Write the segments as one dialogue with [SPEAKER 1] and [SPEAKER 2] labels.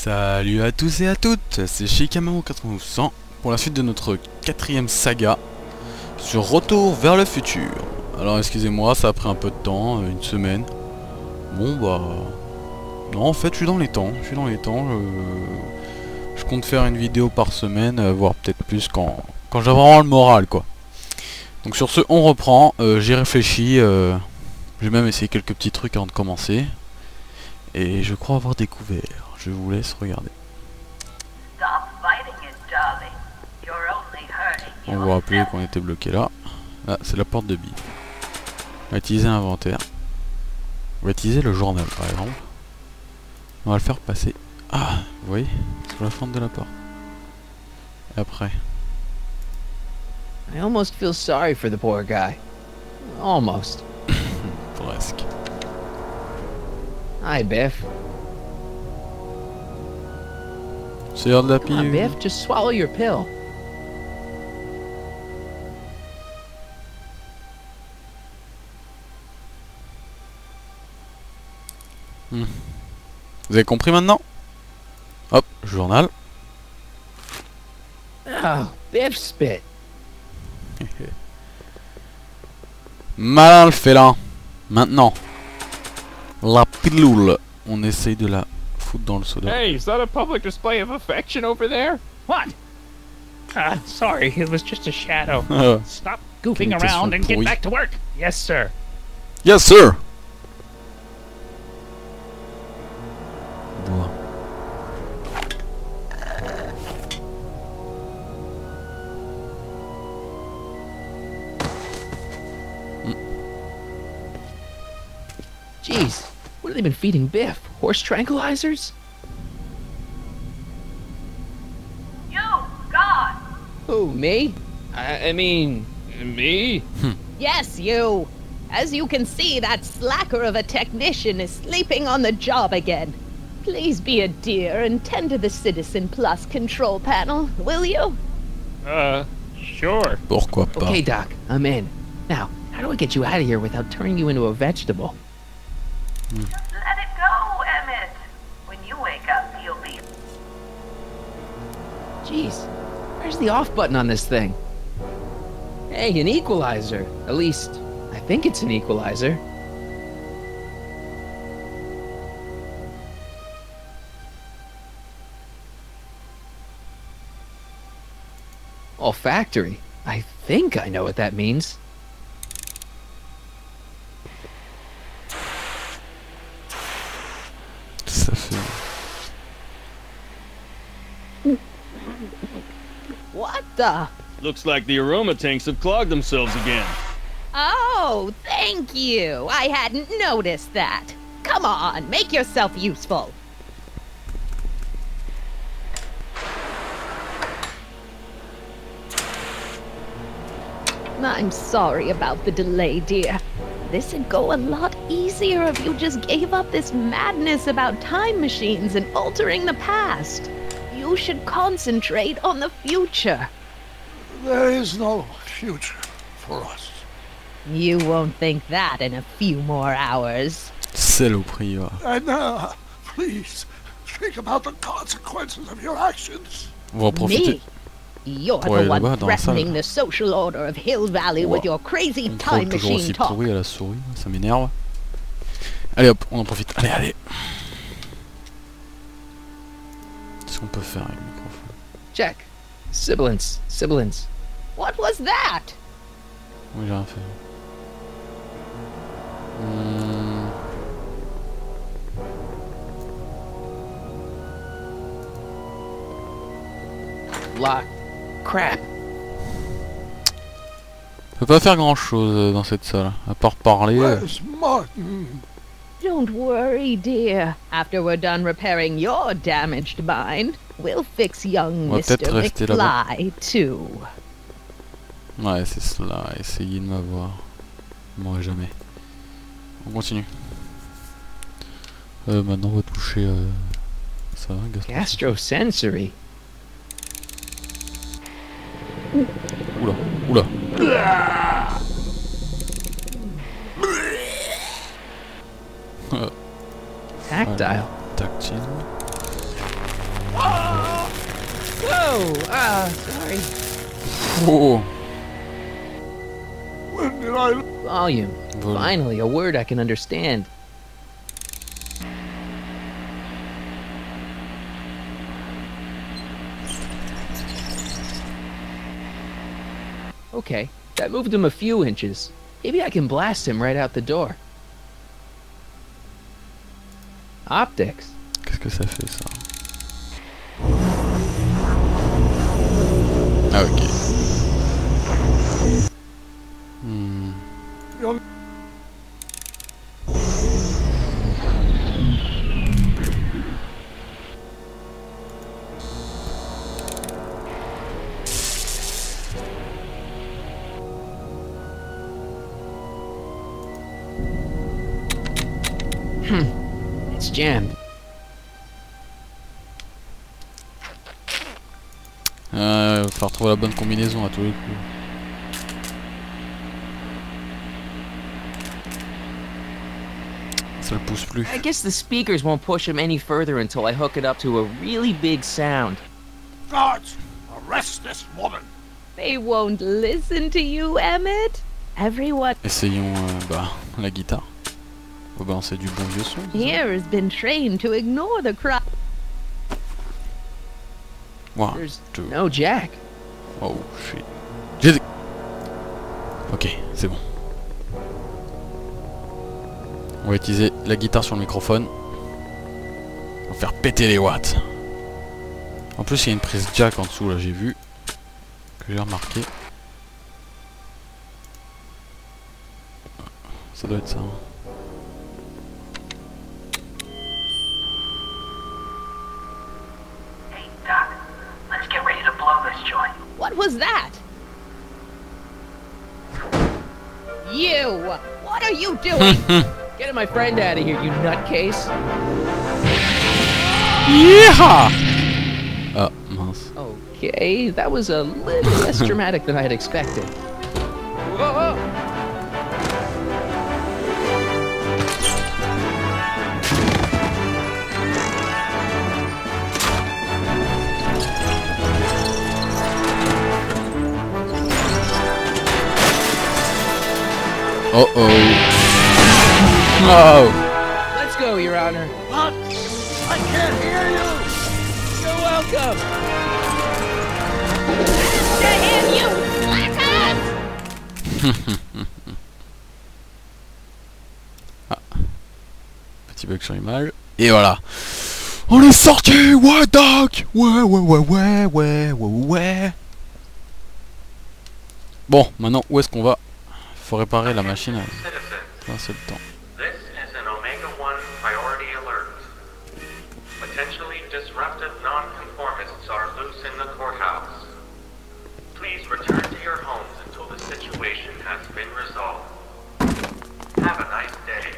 [SPEAKER 1] Salut à tous et à toutes, c'est Shikamaru9100 pour la suite de notre quatrième saga sur Retour vers le futur. Alors excusez-moi, ça a pris un peu de temps, une semaine. Bon bah... Non, en fait je suis dans les temps, je compte faire une vidéo par semaine, voire peut-être plus quand j'ai vraiment le moral quoi. Donc sur ce, on reprend, j'ai réfléchi, j'ai même essayé quelques petits trucs avant de commencer. Et je crois avoir découvert. Je vous laisse regarder. On va rappeler qu'on était bloqué là. Ah, c'est la porte de bille. On va utiliser l'inventaire. On va utiliser le journal par exemple. On va le faire passer. Ah, vous voyez, sur la fente de la porte. Et après.
[SPEAKER 2] I almost feel sorry for the poor guy. Almost.
[SPEAKER 1] Presque.
[SPEAKER 2] Hi, Biff.
[SPEAKER 1] C'est l'heure de la
[SPEAKER 2] Come on,
[SPEAKER 1] pilule.
[SPEAKER 2] Biff, just swallow your pill.
[SPEAKER 1] Vous avez compris maintenant? Hop, journal.
[SPEAKER 2] Oh, Biff spit.
[SPEAKER 1] Malin le félin. Maintenant. La pilule. On essaye de la foutre dans le soda.
[SPEAKER 3] Hey, is that a public display of affection over there? What? Sorry, it was just a shadow. Stop goofing
[SPEAKER 1] Quelle question
[SPEAKER 3] around and get
[SPEAKER 1] pourrie.
[SPEAKER 3] back to work. Yes, sir.
[SPEAKER 1] Yes sir. Bois.
[SPEAKER 2] Jeez, what have they been feeding Biff? Horse tranquilizers?
[SPEAKER 4] You, God!
[SPEAKER 2] Who, me? I mean,
[SPEAKER 3] Me?
[SPEAKER 4] Yes, you! As you can see, that slacker of a technician is sleeping on the job again. Please be a dear and tend to the Citizen Plus control panel, will you?
[SPEAKER 3] Sure.
[SPEAKER 1] Pourquoi pas?
[SPEAKER 2] okay, Doc, I'm in. Now, how do I get you out of here without turning you into a vegetable?
[SPEAKER 4] Just let it go, Emmett. When you wake up, you'll be...
[SPEAKER 2] Jeez, where's the off button on this thing? Hey, an equalizer. At least, I think it's an equalizer. Olfactory. I think I know what that means.
[SPEAKER 1] Ça fait...
[SPEAKER 4] What the...
[SPEAKER 3] Looks like the aroma tanks have clogged themselves again.
[SPEAKER 4] Oh, thank you! I hadn't noticed that. Come on, make yourself useful. I'm sorry about the delay, dear. This'd go a lot easier if you just gave up this madness about time machines and altering the past. You should concentrate on the future.
[SPEAKER 5] There is no future for us.
[SPEAKER 4] You won't think that in a few more hours.
[SPEAKER 1] Saloperie, va.
[SPEAKER 5] And please, think about the consequences of your actions.
[SPEAKER 1] On va en profiter.
[SPEAKER 4] Me? You're
[SPEAKER 1] Pour aller
[SPEAKER 4] the one
[SPEAKER 1] là-bas dans la
[SPEAKER 4] threatening
[SPEAKER 1] salle.
[SPEAKER 4] the social order of Hill Valley with your crazy
[SPEAKER 1] On
[SPEAKER 4] time
[SPEAKER 1] parle toujours
[SPEAKER 4] machine
[SPEAKER 1] aussi
[SPEAKER 4] talk.
[SPEAKER 1] pourri à la souris, ça m'énerve. Allez hop, on en profite. Allez, allez. Qu'est-ce qu'on peut faire avec le microphone?
[SPEAKER 2] Check. Sibilance. Sibilance.
[SPEAKER 4] What was that?
[SPEAKER 1] Oui, j'ai rien fait.
[SPEAKER 2] Lock. Crap.
[SPEAKER 1] On peut pas faire grand chose dans cette salle, à part parler.
[SPEAKER 5] Where's Martin?
[SPEAKER 4] Don't worry, dear. After we're done repairing your damaged mind, we'll fix young
[SPEAKER 1] On va
[SPEAKER 4] Mr.
[SPEAKER 1] peut-être rester là-bas.
[SPEAKER 4] McFly, too.
[SPEAKER 1] Ouais, c'est cela, essayer de m'avoir. Moi jamais. On continue. Maintenant on va toucher... Ça va, Gaston?
[SPEAKER 2] Gastrosensory.
[SPEAKER 1] Oula, oula.
[SPEAKER 2] Tactile.
[SPEAKER 1] Tactile.
[SPEAKER 2] Oh, sorry.
[SPEAKER 1] Oh.
[SPEAKER 5] When did I...
[SPEAKER 2] Volume.
[SPEAKER 1] Volume.
[SPEAKER 2] Finally, a word I can understand. Okay, that moved him a few inches. Maybe I can blast him right out the door. Optics.
[SPEAKER 1] Qu'est-ce que ça fait ça? Ah ok.
[SPEAKER 2] It's jammed.
[SPEAKER 1] Va falloir trouver la bonne combinaison à tous les coups. Ça le pousse plus.
[SPEAKER 2] I guess the speakers won't push him any further until I hook it up to a really big sound.
[SPEAKER 5] Guards, arrest this woman.
[SPEAKER 4] They won't listen to you, Emmett. Everyone
[SPEAKER 1] Essayons la guitare. Faut balancer du bon vieux son.
[SPEAKER 4] here has been trained to ignore the cry.
[SPEAKER 1] One,
[SPEAKER 2] There's
[SPEAKER 1] two.
[SPEAKER 2] no jack.
[SPEAKER 1] Oh shit. J'ai... Ok, c'est bon. On va utiliser la guitare sur le microphone. On va faire péter les watts. En plus il y a une prise jack en dessous là, j'ai vu. Que j'ai remarqué. Ça doit être ça.
[SPEAKER 6] Hey, Doc, let's get ready to blow this joint.
[SPEAKER 4] What was that? You! What are you doing?
[SPEAKER 2] Getting my friend out of here, you nutcase.
[SPEAKER 1] Yeehaw! Ah, mince.
[SPEAKER 2] Okay, that was a little less dramatic than I had expected. Whoa!
[SPEAKER 1] Oh oh. Oh.
[SPEAKER 2] Let's go, Your Honor.
[SPEAKER 5] What? I can't hear you.
[SPEAKER 2] You're welcome.
[SPEAKER 4] To him, you slackers!
[SPEAKER 1] Petit bug sur l'image. Et voilà. On est sorti. Ouais, Doc. Ouais. Bon, maintenant, où est-ce qu'on va? Faut réparer la machine. Là, c'est le temps.
[SPEAKER 7] This is an Omega-1 priority alert. Potentially disruptive nonconformists are loose in the courthouse. Please return to your homes until the situation has been resolved. Have a nice day.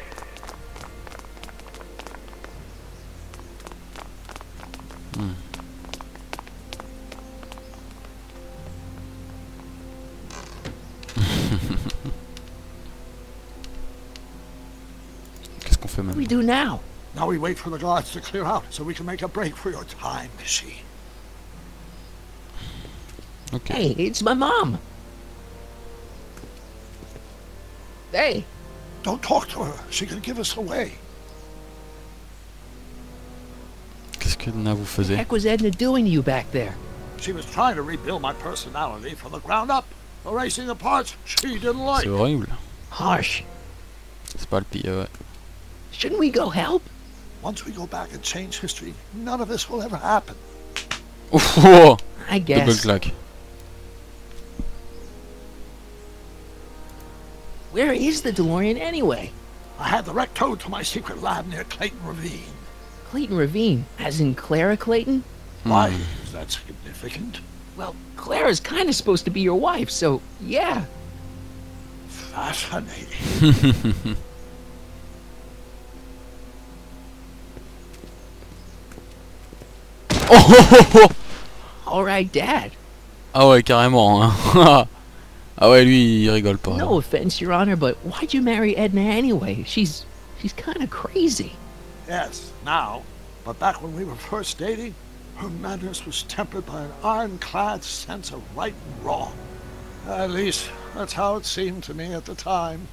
[SPEAKER 1] Qu'est-ce qu'on fait
[SPEAKER 2] What do
[SPEAKER 1] maintenant?
[SPEAKER 2] we do now?
[SPEAKER 5] Now we wait for the guards to clear out so we can make a break for your time machine.
[SPEAKER 1] Ok.
[SPEAKER 2] Hey, it's my mom. Hey,
[SPEAKER 5] Don't talk to her. She could give us away.
[SPEAKER 1] Qu'est-ce que Nana vous
[SPEAKER 2] what
[SPEAKER 1] faisait?
[SPEAKER 2] the heck was Edna doing to you back there?
[SPEAKER 5] She was trying to rebuild my personality from the ground up, erasing the parts she didn't like.
[SPEAKER 1] C'est horrible.
[SPEAKER 2] Harsh.
[SPEAKER 1] C'est pas le pire, ouais.
[SPEAKER 2] Shouldn't we go help?
[SPEAKER 5] Once we go back and change history, none of this will ever happen.
[SPEAKER 1] Oh,
[SPEAKER 2] I
[SPEAKER 1] double
[SPEAKER 2] guess.
[SPEAKER 1] claque.
[SPEAKER 2] Where is the DeLorean anyway?
[SPEAKER 5] I had the wreck towed to my secret lab near Clayton Ravine.
[SPEAKER 2] Clayton Ravine, as in Clara Clayton?
[SPEAKER 5] Why is that significant?
[SPEAKER 2] Well, Clara's kind of supposed to be your wife, so yeah.
[SPEAKER 5] Fascinating.
[SPEAKER 1] Oh.
[SPEAKER 2] All right, Dad.
[SPEAKER 1] Ah ouais, carrément. Hein. Ah ouais, lui, il rigole pas.
[SPEAKER 2] No offense, Your Honor, but why'd you marry Edna anyway? She's kind of crazy.
[SPEAKER 5] Yes, now. But back when we were first dating, Her madness was tempered by an ironclad sense of right and wrong. At least, that's how it seemed to me at the time.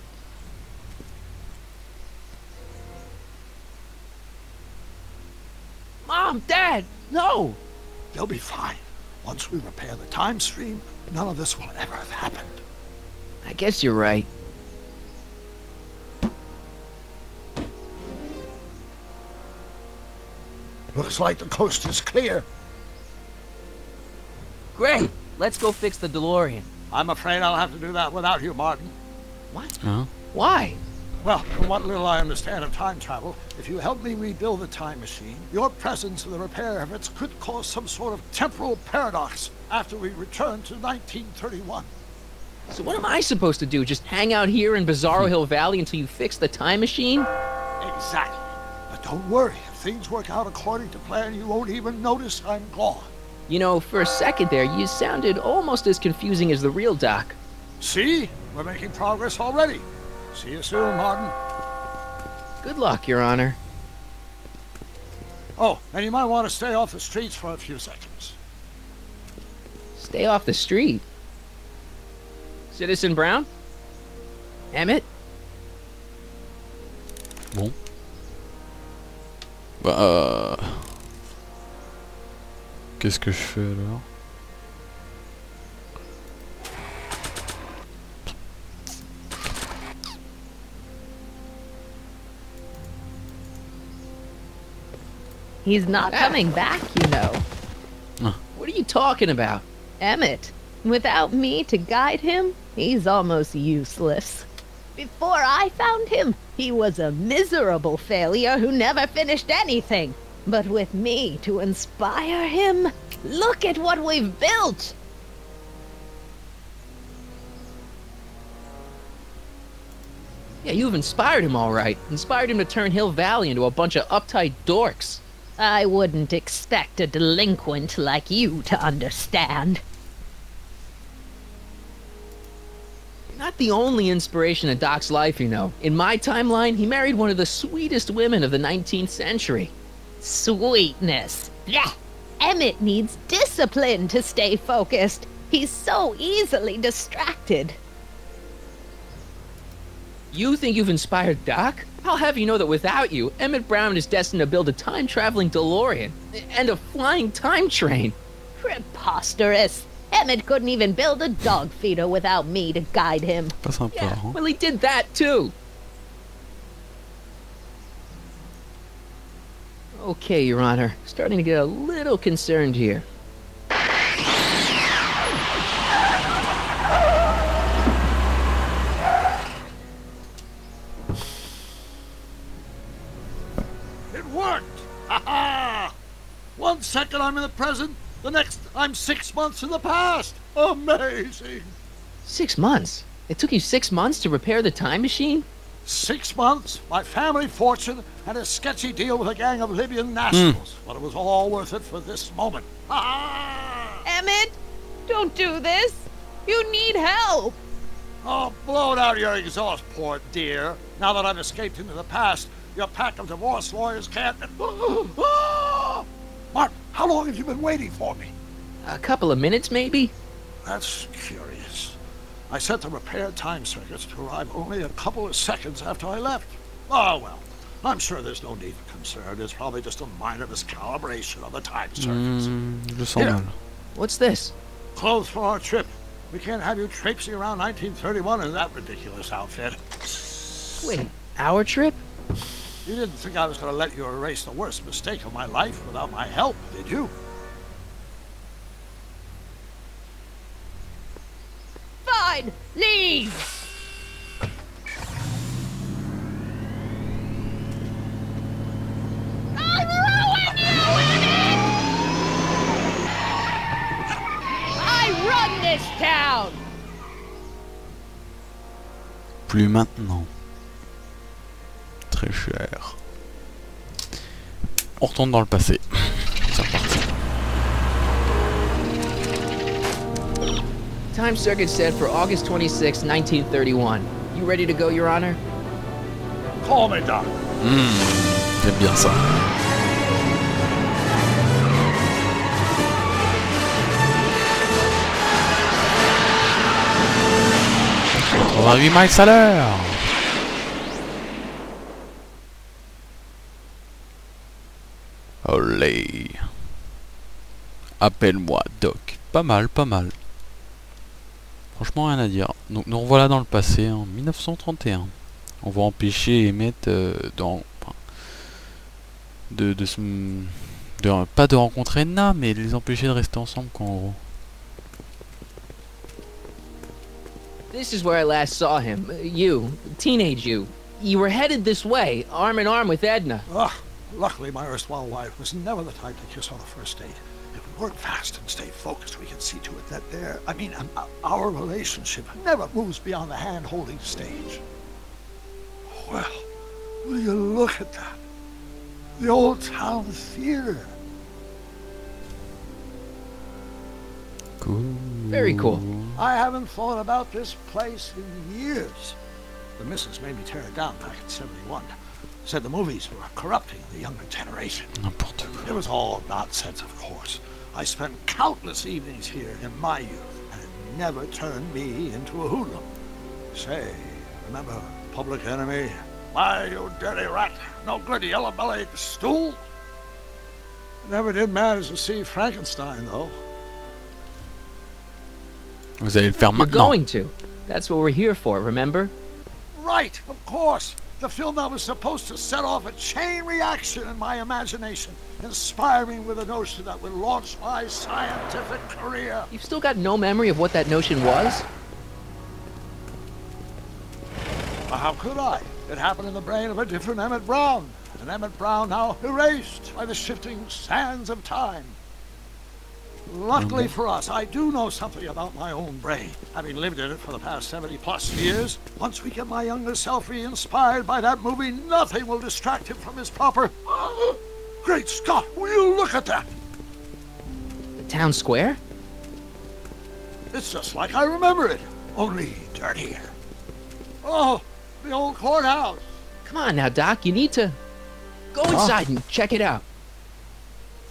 [SPEAKER 2] Mom, Dad, no!
[SPEAKER 5] They'll be fine. Once we repair the time stream, none of this will ever have happened.
[SPEAKER 2] I guess you're right.
[SPEAKER 5] Looks like the coast is clear.
[SPEAKER 2] Great! Let's go fix the DeLorean.
[SPEAKER 5] I'm afraid I'll have to do that without you, Martin.
[SPEAKER 2] What?
[SPEAKER 1] Hein?
[SPEAKER 2] Why?
[SPEAKER 5] Well, from what little I understand of time travel, if you help me rebuild the time machine, your presence in the repair efforts could cause some sort of temporal paradox after we return to 1931.
[SPEAKER 2] So what am I supposed to do? Just hang out here in Bizarro Hill Valley until you fix the time machine?
[SPEAKER 5] Exactly. But don't worry, if things work out according to plan, you won't even notice I'm gone.
[SPEAKER 2] You know, for a second there, you sounded almost as confusing as the real Doc.
[SPEAKER 5] See? We're making progress already. See you soon, Martin.
[SPEAKER 2] Good luck, Your Honor.
[SPEAKER 5] Oh, and you might want to stay off the streets for a few seconds.
[SPEAKER 2] Stay off the street. Citizen Brown? Emmett?
[SPEAKER 1] Bon. Bah... Qu'est-ce que je fais alors?
[SPEAKER 4] He's not coming back, you know.
[SPEAKER 2] What are you talking about?
[SPEAKER 4] Emmett, without me to guide him, he's almost useless. Before I found him, he was a miserable failure who never finished anything. But with me to inspire him, look at what we've built!
[SPEAKER 2] Yeah, you've inspired him all right. Inspired him to turn Hill Valley into a bunch of uptight dorks.
[SPEAKER 4] I wouldn't expect a delinquent like you to understand.
[SPEAKER 2] You're not the only inspiration in Doc's life, you know. In my timeline, he married one of the sweetest women of the 19th century.
[SPEAKER 4] Sweetness. Blech. Emmett needs discipline to stay focused. He's so easily distracted.
[SPEAKER 2] You think you've inspired Doc? I'll have you know that without you, Emmett Brown is destined to build a time-traveling DeLorean and a flying time train.
[SPEAKER 4] Preposterous. Emmett couldn't even build a dog feeder without me to guide him.
[SPEAKER 1] Pas sympa,
[SPEAKER 2] Yeah,
[SPEAKER 1] hein?
[SPEAKER 2] well, he did that too. Okay, Your Honor. Starting to get a little concerned here.
[SPEAKER 5] It worked! Ha-ha! 1 second I'm in the present, the next I'm 6 months in the past. Amazing!
[SPEAKER 2] 6 months? It took you 6 months to repair the time machine?
[SPEAKER 5] 6 months, my family fortune, and a sketchy deal with a gang of Libyan nationals. But it was all worth it for this moment. Ha-ha!
[SPEAKER 4] Emmett, don't do this. You need help.
[SPEAKER 5] Oh, blow it out of your exhaust, poor dear. Now that I've escaped into the past, your pack of divorce lawyers can't... Mark, how long have you been waiting for me?
[SPEAKER 2] A couple of minutes, maybe?
[SPEAKER 5] That's curious. I set the repair time circuits to arrive only a couple of seconds after I left. Oh, well, I'm sure there's no need for concern. It's probably just a minor miscalibration of the time circuits.
[SPEAKER 1] Je sens mal.
[SPEAKER 2] What's this?
[SPEAKER 5] Clothes for our trip. We can't have you traipsing around 1931 in that ridiculous outfit.
[SPEAKER 2] Wait, our trip?
[SPEAKER 5] You didn't think I was going to let you erase the worst mistake of my life without my help, did you?
[SPEAKER 4] Fine, leave. I'll ruin you, Emmett! I run this town.
[SPEAKER 1] Plus maintenant. Très cher. On retourne dans le passé. C'est reparti.
[SPEAKER 2] Time circuit set for August 26, 1931. You ready to go, Your Honor?
[SPEAKER 5] Call me, Doc.
[SPEAKER 1] J'aime bien ça. 188 miles à l'heure. Olé. Appelle-moi Doc. Pas mal, pas mal. Franchement, rien à dire. Donc nous revoilà dans le passé, en 1931. On va empêcher Emmett pas de rencontrer Edna, mais de les empêcher de rester ensemble, quoi, en gros.
[SPEAKER 2] This is where I last saw him. You, teenage you. You were headed this way, arm in arm with Edna.
[SPEAKER 5] Luckily, my erstwhile wife was never the type to kiss on the first date. If we work fast and stay focused, we can see to it that our relationship never moves beyond the hand-holding stage. Well, will you look at that? The old town theater.
[SPEAKER 1] Cool.
[SPEAKER 2] Very cool.
[SPEAKER 5] I haven't thought about this place in years. The missus made me tear it down back in '71. Said the movies were corrupting the younger generation.
[SPEAKER 1] N'importe quoi.
[SPEAKER 5] It was all nonsense, of course. I spent countless evenings here in my youth, and it never turned me into a hoodlum. Say, remember Public Enemy? Why, you dirty rat, no good yellow-bellied stool? Never did manage to see Frankenstein, though.
[SPEAKER 1] Vous allez le faire
[SPEAKER 2] You're
[SPEAKER 1] maintenant.
[SPEAKER 2] going to. That's what we're here for, remember?
[SPEAKER 5] Right, of course. The film that was supposed to set off a chain reaction in my imagination, inspiring with a notion that would launch my scientific career.
[SPEAKER 2] You've still got no memory of what that notion was?
[SPEAKER 5] Well, how could I? It happened in the brain of a different Emmett Brown. An Emmett Brown now erased by the shifting sands of time. Luckily for us, I do know something about my own brain, having lived in it for the past 70+ years. Once we get my younger self re-inspired by that movie, nothing will distract him from his proper... Great Scott, will you look at that?
[SPEAKER 2] The town square?
[SPEAKER 5] It's just like I remember it, only dirtier. Oh, the old courthouse.
[SPEAKER 2] Come on now, Doc, you need to... Go inside and check it out.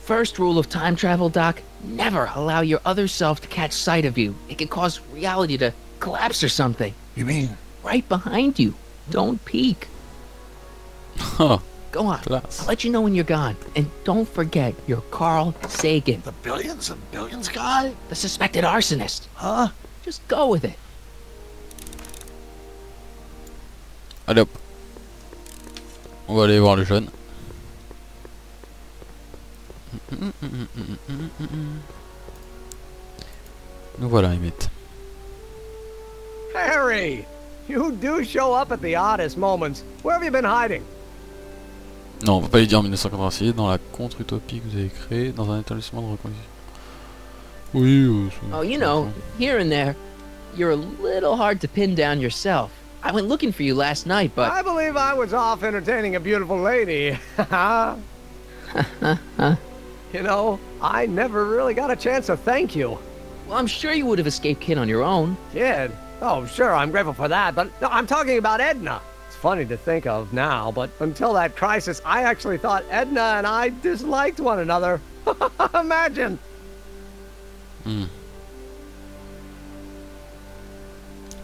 [SPEAKER 2] First rule of time travel, Doc, never allow your other self to catch sight of you. It can cause reality to collapse or something.
[SPEAKER 5] You mean?
[SPEAKER 2] Right behind you. Don't peek.
[SPEAKER 1] Huh.
[SPEAKER 2] Go on.
[SPEAKER 1] Class.
[SPEAKER 2] I'll let you know when you're gone. And don't forget, you're Carl Sagan,
[SPEAKER 5] The billions and billions guy?
[SPEAKER 2] the suspected arsonist.
[SPEAKER 5] Huh?
[SPEAKER 2] Just go with it.
[SPEAKER 1] Allez hop. On va aller voir le jeune. Nous voilà, Emmett.
[SPEAKER 8] Harry! You do show up at the oddest moments. Where have you been hiding?
[SPEAKER 1] Non, on va pas lui dire en 1986, dans la contre-utopie que vous avez créée, dans un établissement de reconnaissance. Oui,
[SPEAKER 2] Oh, you know, here and there, you're a little hard to pin down yourself. I went looking for you last night, but...
[SPEAKER 8] I believe I was off entertaining a beautiful lady. You know, I never really got a chance to thank you.
[SPEAKER 2] Well, I'm sure you would have escaped Kid on your own.
[SPEAKER 8] Kid? Oh, sure, I'm grateful for that, but no, I'm talking about Edna. It's funny to think of now, but until that crisis, I actually thought Edna and I disliked one another. Imagine!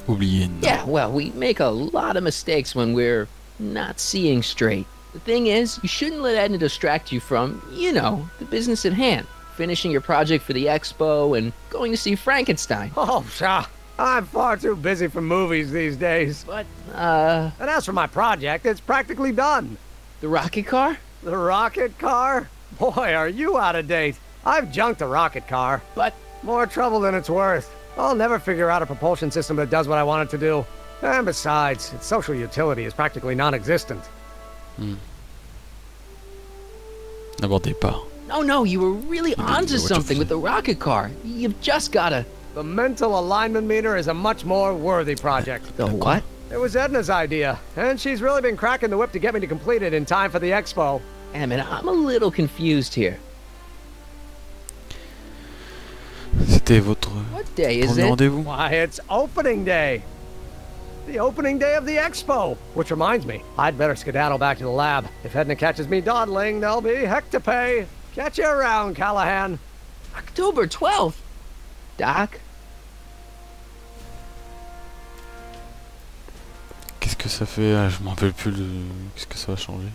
[SPEAKER 1] Oubliez.
[SPEAKER 2] Yeah, well, we make a lot of mistakes when we're not seeing straight. The thing is, you shouldn't let Edna distract you from, you know, the business at hand. Finishing your project for the expo and going to see Frankenstein.
[SPEAKER 8] Oh, pshaw. I'm far too busy for movies these days.
[SPEAKER 2] But,
[SPEAKER 8] And as for my project, it's practically done.
[SPEAKER 2] the rocket car?
[SPEAKER 8] The rocket car? Boy, are you out of date. I've junked a rocket car.
[SPEAKER 2] But,
[SPEAKER 8] More trouble than it's worth. I'll never figure out a propulsion system that does what I want it to do. And besides, its social utility is practically non-existent.
[SPEAKER 1] N'abordez pas.
[SPEAKER 2] no, you were really onto
[SPEAKER 1] what you
[SPEAKER 2] something
[SPEAKER 1] think.
[SPEAKER 2] with the rocket car. You've just gotta...
[SPEAKER 8] The mental alignment meter is a much more worthy project.
[SPEAKER 2] The what?
[SPEAKER 8] It was Edna's idea, and she's really been cracking the whip to get me to complete it in time for the expo.
[SPEAKER 2] Emmett, I'm a little confused here.
[SPEAKER 1] C'était votre
[SPEAKER 2] What day is
[SPEAKER 1] premier
[SPEAKER 2] it?
[SPEAKER 1] rendez-vous?
[SPEAKER 8] Why, it's opening day. The opening day of the expo. Which reminds me, I'd better skedaddle back to the lab. If Edna catches me dawdling, there'll be heck to pay. Catch you around, Callahan.
[SPEAKER 2] October 12th. Doc?
[SPEAKER 1] que ça fait? Ah, je m'en rappelle plus de... Qu'est-ce que ça va changer?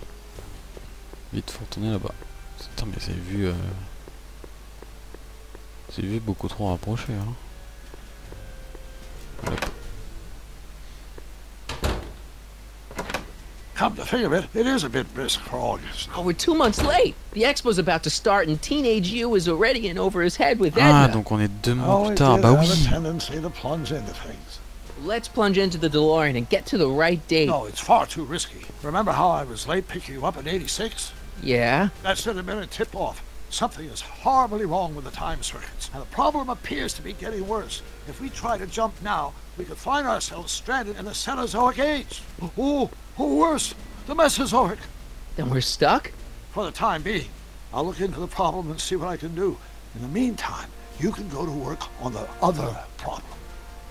[SPEAKER 1] Vite, faut retourner là-bas. Attends, mais c'est vu... C'est vu beaucoup trop rapproché, hein. Hop.
[SPEAKER 5] Come to think of it, it is a bit brisk for August.
[SPEAKER 2] Oh, we're 2 months late. The expo's about to start and teenage you is already in over his head with
[SPEAKER 1] Ah,
[SPEAKER 2] Edna.
[SPEAKER 1] donc on est 2 mois
[SPEAKER 5] Oh,
[SPEAKER 1] plus
[SPEAKER 5] it
[SPEAKER 1] tard.
[SPEAKER 5] did
[SPEAKER 1] Bah
[SPEAKER 5] have a
[SPEAKER 1] oui.
[SPEAKER 5] tendency to plunge into things.
[SPEAKER 2] Let's plunge into the DeLorean and get to the right date.
[SPEAKER 5] No, it's far too risky. Remember how I was late picking you up in '86?
[SPEAKER 2] Yeah?
[SPEAKER 5] That should have been a tip-off. Something is horribly wrong with the time circuits, and the problem appears to be getting worse. If we try to jump now, we could find ourselves stranded in the Cenozoic age. Or worse, the Mesozoic.
[SPEAKER 2] Then we're stuck?
[SPEAKER 5] For the time being, I'll look into the problem and see what I can do. In the meantime, you can go to work on the other problem.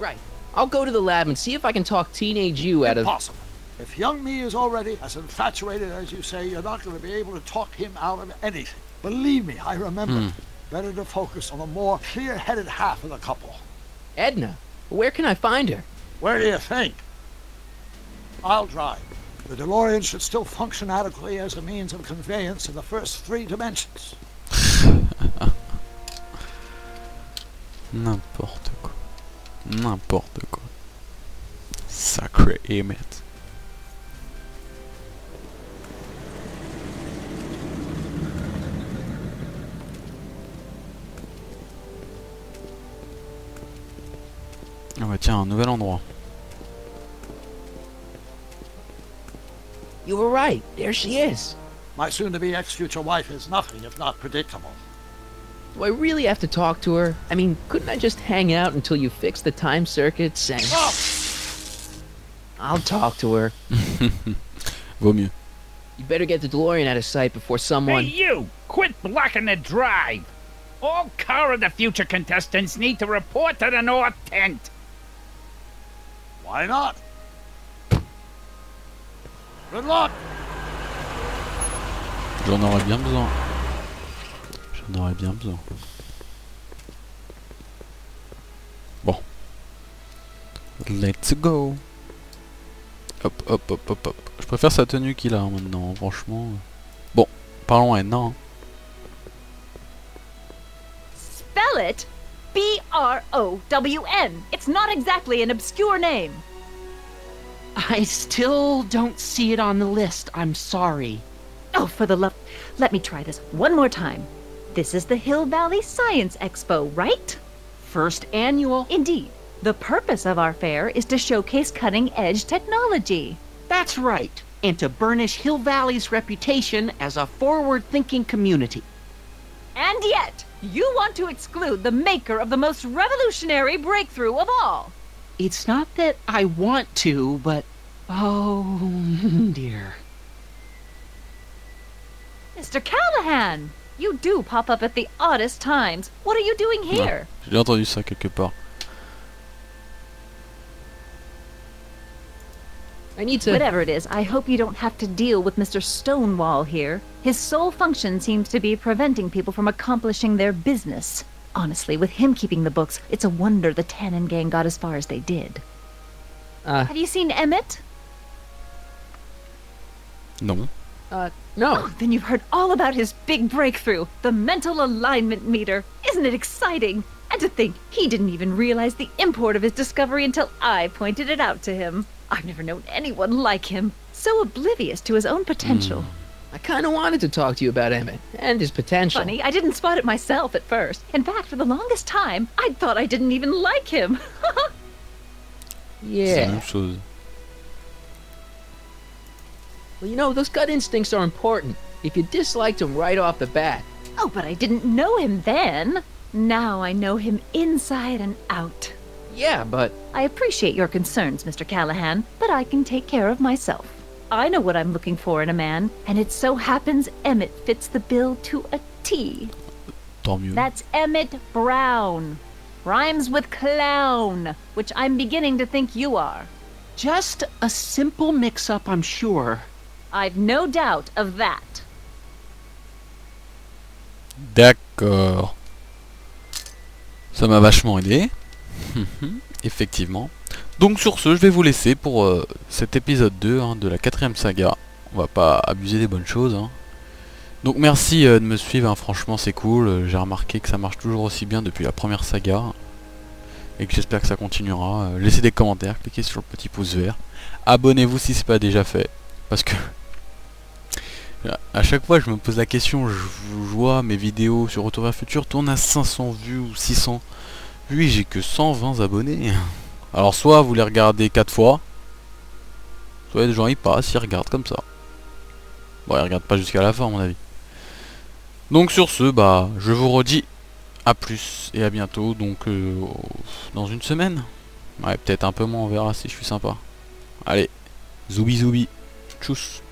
[SPEAKER 2] Right. I'll go to the lab and see if I can talk teenage you out of...
[SPEAKER 5] Impossible. If young me is already as infatuated as you say, you're not going to be able to talk him out of anything. Believe me, I remember. Better to focus on the more clear-headed half of the couple.
[SPEAKER 2] Edna? Where can I find her?
[SPEAKER 5] Where do you think? I'll drive. The DeLorean should still function adequately as a means of conveyance in the first 3 dimensions.
[SPEAKER 1] N'importe quoi. N'importe quoi. Sacré Emmett. Ah bah tiens, un nouvel endroit.
[SPEAKER 2] You were right. There she is.
[SPEAKER 5] My soon-to-be ex-future wife is nothing if not predictable.
[SPEAKER 2] Do I really have to talk to her? I mean, couldn't I just hang out until you fix the time circuits and...
[SPEAKER 5] Oh!
[SPEAKER 2] I'll talk to her.
[SPEAKER 1] Vaut mieux.
[SPEAKER 2] You better get the DeLorean out of sight before someone...
[SPEAKER 3] Hey, you! Quit blocking the drive! All Car of the Future contestants need to report to the North Tent.
[SPEAKER 5] Why not? Good luck!
[SPEAKER 1] J'en aurais bien besoin. J'en aurais bien besoin. Bon. Let's go. Hop, hop, hop, hop, hop. Je préfère sa tenue qu'il a maintenant, franchement. Bon, parlons à Edna. Hein.
[SPEAKER 4] Spell it B-R-O-W-N. It's not exactly an obscure name.
[SPEAKER 9] I still don't see it on the list. I'm sorry.
[SPEAKER 4] Oh, for the love... Let me try this one more time. This is the Hill Valley Science Expo, right?
[SPEAKER 9] First annual.
[SPEAKER 4] Indeed. The purpose of our fair is to showcase cutting-edge technology.
[SPEAKER 9] That's right. And to burnish Hill Valley's reputation as a forward-thinking community.
[SPEAKER 4] And yet, you want to exclude the maker of the most revolutionary breakthrough of all.
[SPEAKER 9] It's not that I want to, but... Oh, dear.
[SPEAKER 4] Mr. Callahan! You do pop up at the oddest times. What are you doing here?
[SPEAKER 1] J'ai entendu ça quelque part.
[SPEAKER 2] I need to...
[SPEAKER 4] Whatever it is, I hope you don't have to deal with Mr. Stonewall here. His sole function seems to be preventing people from accomplishing their business. Honestly, with him keeping the books, it's a wonder the Tannen gang got as far as they did. Have you seen Emmett?
[SPEAKER 1] Non.
[SPEAKER 2] No.
[SPEAKER 4] Oh, then you've heard all about his big breakthrough, the mental alignment meter. Isn't it exciting? And to think, he didn't even realize the import of his discovery until I pointed it out to him. I've never known anyone like him. So oblivious to his own potential.
[SPEAKER 2] I kind of wanted to talk to you about Emmett and his potential.
[SPEAKER 4] Funny, I didn't spot it myself at first. In fact, for the longest time, I thought I didn't even like him.
[SPEAKER 1] C'est la
[SPEAKER 2] Yeah.
[SPEAKER 1] même chose.
[SPEAKER 2] Well, you know, those gut instincts are important. If you disliked him right off the bat.
[SPEAKER 4] Oh, but I didn't know him then. Now I know him inside and out.
[SPEAKER 2] Yeah, but...
[SPEAKER 4] I appreciate your concerns, Mr. Callahan, but I can take care of myself. I know what I'm looking for in a man, and it so happens Emmett fits the bill to a T.
[SPEAKER 1] Tant mieux.
[SPEAKER 4] That's Emmett Brown. Rhymes with clown, which I'm beginning to think you are.
[SPEAKER 9] Just a simple mix-up, I'm sure.
[SPEAKER 4] I've no doubt of that.
[SPEAKER 1] D'accord. Ça m'a vachement aidé. Effectivement. Donc sur ce, je vais vous laisser pour cet épisode 2 hein, de la 4ème saga. On va pas abuser des bonnes choses. Hein. Donc merci de me suivre, hein, franchement c'est cool. J'ai remarqué que ça marche toujours aussi bien depuis la première saga. Et que j'espère que ça continuera. Laissez des commentaires, cliquez sur le petit pouce vert. Abonnez-vous si c'est pas déjà fait. Parce que à chaque fois je me pose la question, je vois mes vidéos sur Retour vers le futur tournent à 500 vues ou 600. Oui, j'ai que 120 abonnés. Alors soit vous les regardez 4 fois, soit il y a des gens ils passent, ils regardent comme ça. Bon, ils regardent pas jusqu'à la fin à mon avis. Donc sur ce, bah je vous redis à plus et à bientôt, donc dans une semaine. Ouais, peut-être un peu moins, on verra si je suis sympa. Allez, zoubi zoubi, tchuss.